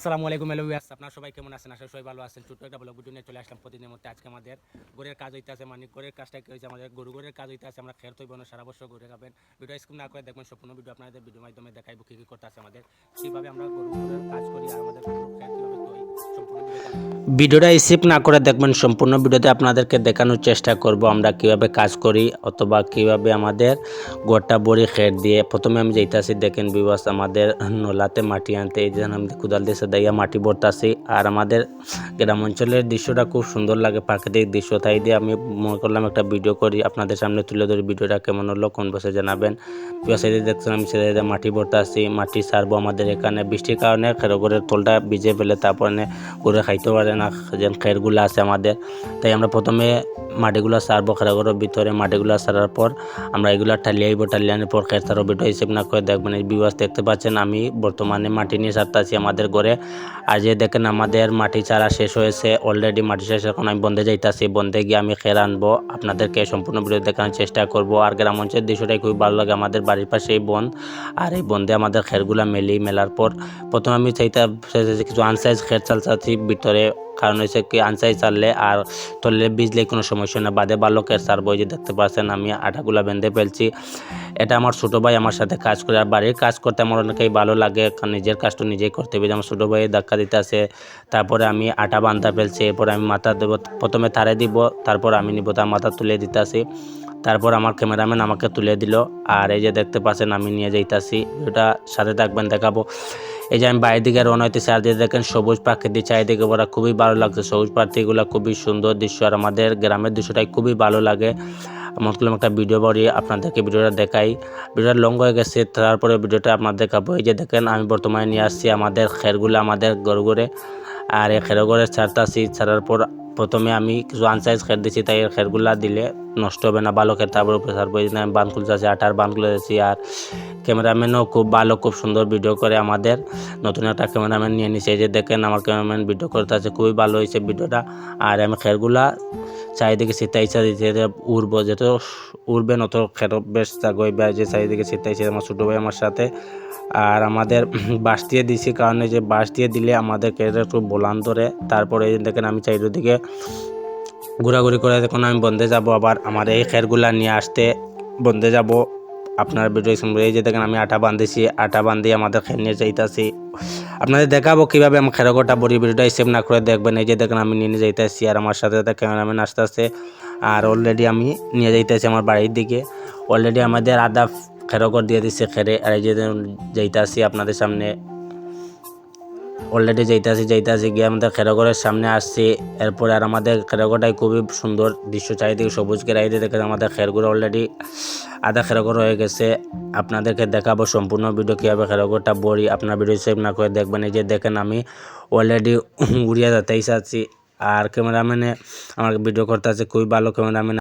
আসসালামু আলাইকুম hello viewers, আপনারা সবাই কেমন আছেন? আশা করি সবাই ভালো আছেন। ছোট্ট একটা ব্লগ ভিডিও নিয়ে চলে আসলাম প্রতিদিনের মধ্যে। আজকে আমাদের গরুর কাজ হইতে আছে, মানে গরুর কাজটা কি হয়েছে, আমাদের গরুর কাজ হইতে আছে। আমরা খের তৈব না, সারা বছর গরু খাবেন। ভিডিও স্কিপ না করে দেখবেন, সম্পূর্ণ ভিডিও আপনাদের ভিডিওর মাধ্যমে দেখাইব কী কী করতে আছে আমাদের, কীভাবে আমরা গরুর কাজ করি আর আমাদের গরুর খের কীভাবে তৈরি, সম্পূর্ণ ভিডিওটা স্কিপ না করে দেখবেন। সম্পূর্ণ ভিডিওতে আপনাদেরকে দেখানোর চেষ্টা করব আমরা কিভাবে কাজ করি অথবা কিভাবে আমাদের গোটা বড়ি খের দিয়ে। প্রথমে আমি যাইতাছি, দেখেন ভিউয়ার্স, আমাদের নলাতে মাটি আনতে এই যে আমি কোদাল দিয়ে দাইয়া মাটি ভরতাছি। আর আমাদের গ্রাম অঞ্চলের দৃশ্যটা খুব সুন্দর লাগে, প্রাকৃতিক দৃশ্য। তাই দিয়ে আমি মনে করলাম একটা ভিডিও করি, আপনাদের সামনে তুলে ধরি। ভিডিওটা কেমন হলো কোন বসে জানাবেন। সাইডে দেখছেন আমি সেটা মাটি ভরতাছি, মাটি সারবো। আমাদের এখানে বৃষ্টির কারণে খেরগরের তলটা ভিজে ফেলে, তারপরে গরু খাইতে পারে না যে খেরগুলো আছে আমাদের। তাই আমরা প্রথমে মাটিগুলো সারবো, খেরগরের ভিতরে মাটিগুলো সারার পর আমরা এগুলো টালিয়ে আইব। টালিয়ানোর পর খের সারো। ভিডিও হিসেব না করে দেখবেন। এই ভিউয়ার্স দেখতে পাচ্ছেন আমি বর্তমানে মাটি নিয়ে সারতাছি আমাদের ঘরে। আর যে দেখেন আমাদের মাটি চারা শেষ হয়েছে অলরেডি, মাটি শেষ। এখন আমি বন্ধে যাইতাছি, বন্ধে গিয়ে আমি খের আনবো। আপনাদেরকে সম্পূর্ণ ভিডিও দেখানোর চেষ্টা করব। আর গ্রাম অঞ্চলের দৃশ্যটাই খুবই ভালো লাগে। আমাদের বাড়ির পাশে এই বন, আর এই বন্ধে আমাদের খেরগুলা মেলার পর প্রথমে আমি কিছু আনসাইজ খের চালছি ভিতরে। কারণ হয়েছে কি, আনসাইজ চাললে আর তলে ভিজলে কোনো সমস্যা না, বাদে ভালো খের সারবো। যে দেখতে পাচ্ছেন আমি আটাগুলা বেঁধে ফেলছি। এটা আমার ছোটো ভাই আমার সাথে কাজ করে। আর বাড়ির কাজ করতে আমার অনেকেই ভালো লাগে, কারণ নিজের কাজটা নিজেই করতে হবে। আমার ছোটো ভাই ধাক্কা দিতে আছে, তারপরে আমি আটা বান্ধা ফেলছি। এরপরে আমি মাথা দেবো, প্রথমে তারে দিব, তারপর আমি নিব, তার মাথা তুলে দিতেছি। তারপর আমার ক্যামেরাম্যান আমাকে তুলে দিল। আর এই যে দেখতে পাচ্ছেন আমি নিয়ে যাইতাছি। এটা সাথে থাকবেন, দেখাবো। এই যে আমি বাইরের দিকে রওনা হইতেছি, আর যে দেখেন সবুজ প্রাকৃতিক চারিদিকে ওরা খুবই ভালো লাগছে। সবুজ প্রাকৃতিকগুলো খুবই সুন্দর দৃশ্য, আর আমাদের গ্রামের দৃশ্যটাই খুবই ভালো লাগে। মনে করলাম একটা ভিডিও বাড়ি আপনাদেরকে ভিডিওটা দেখাই। ভিডিওটা লং হয়ে গেছে, তারপরে ভিডিওটা আপনাদের দেখাবো। এই যে দেখেন আমি বর্তমানে নিয়ে আসছি আমাদের খেরগুলো আমাদের গড়ে। আর এই খেরগড়ে ছাড়তাছি, ছাড়ার পর প্রথমে আমি কিছু আনসাইজ খের দিচ্ছি, তাই এর খেরগুলা দিলে নষ্ট হবে না, ভালো খের। তারপর ছাড়বো। এই আমি বান খুলতেছি, আটার বান খুলে দিচ্ছি। আর ক্যামেরাম্যানও খুব ভালো, খুব সুন্দর ভিডিও করে আমাদের। নতুন একটা ক্যামেরাম্যান নিয়ে নিছে। এই যে দেখেন আমার ক্যামেরাম্যান ভিডিও করতে আছে, খুবই ভালো হয়েছে ভিডিওটা। আর আমি খেরগুলা চারিদিকে ছিটাইছে দিতে উড়বো, যেহেতু উড়বে নত খের বেশ জাগই বা যে চারিদিকে ছিটাইছে আমার ছোটো ভাই আমার সাথে। আর আমাদের বাঁশ দিয়ে দিছি, কারণ যে বাঁশ দিয়ে দিলে আমাদের কেটে একটু বোলান ধরে। তারপরে দেখেন আমি চারিদিকে ঘোরাঘুরি করে দেখুন আমি বন্ধে যাব। আবার আমার এই খেরগুলা নিয়ে আসতে বন্ধে যাব। আপনার ভিডিও এই যে দেখেন আমি আটা বাঁধেছি, আটা বাঁধিয়ে আমাদের খের নিয়ে যাইতেছি। আপনাদের দেখাবো কীভাবে আমার খেরগোটা বড়ি। ভিডিওটা সেভ না করে দেখবেন। এই যে দেখেন আমি নিয়ে যাইতেছি, আর আমার সাথে সাথে ক্যামেরাম্যান আসতেছে। আর অলরেডি আমি নিয়ে যাইতেছি আমার বাড়ির দিকে। অলরেডি আমাদের আদা খেরগড় দিয়ে দিচ্ছে খেরে। আর এই যে যাইতেছি আপনাদের সামনে, অলরেডি যাইতাছি গিয়ে আমাদের খেরগড়ের সামনে আসছি। এরপরে আর আমাদের খেরগড়টাই খুবই সুন্দর দৃশ্য, চারিদিকে সবুজ ঘেরাই দিয়ে দেখে আমাদের খেরগুলো অলরেডি আধা খেরগড় হয়ে গেছে। আপনাদেরকে দেখাবো সম্পূর্ণ ভিডিও কীভাবে খেরগড়টা বড়ি। আপনার ভিডিও সেভ না করে দেখবেন। এই যে দেখেন আমি অলরেডি উড়িয়া যেতেই চাচ্ছি। আর ক্যামেরাম্যানে আমার ভিডিও করতে আছে, খুবই ভালো ক্যামেরাম্যান।